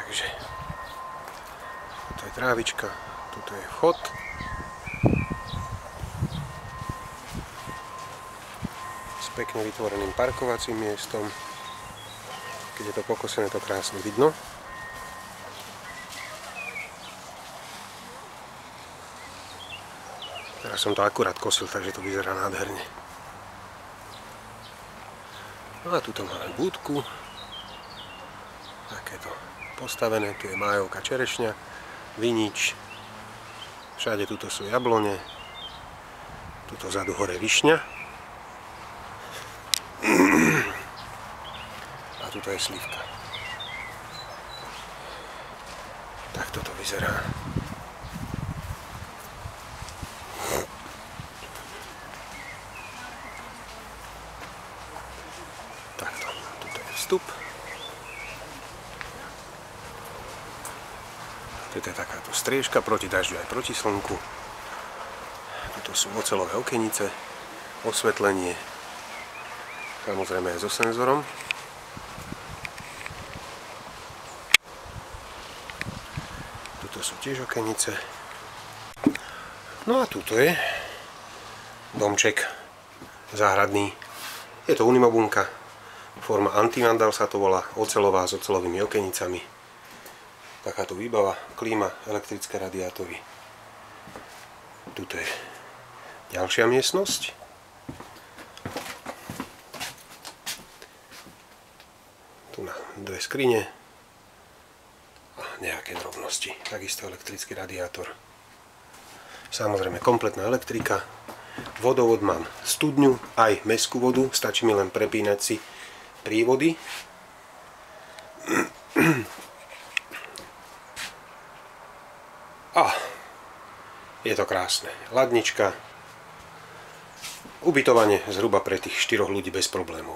Takže tuto je trávička, tuto je vchod. S pekne vytvoreným parkovacím miestom. Keď je to pokosené, to krásne vidno. Teraz som to akurát kosil, takže to vyzerá nádherne. No a tuto máme búdku. Takéto postavené, tu je májovka čerešňa, vinič, všade tuto sú jablone, tuto vzadu hore višňa a tuto je slivka. Tak toto vyzerá. Takto, tuto je vstup. Toto je takáto striežka proti dažďu aj proti slnku. Tuto sú oceľové okenice, osvetlenie, samozrejme aj so senzorom. Tuto sú tiež okenice. No a tuto je domček záhradný. Je to unimobunka, forma antivandal sa to volá, oceľová s oceľovými okenicami. Takáto výbava, klíma, elektrické radiátory. Tuto je ďalšia miestnosť. Tu na dve skrine a nejaké drobnosti. Takisto elektrický radiátor. Samozrejme kompletná elektrika. Vodovod mám studňu, aj mestskú vodu. Stačí mi len prepínať si prívody. A je to krásne. Ladnička. Ubytovanie zhruba pre tých 4 ľudí bez problémov.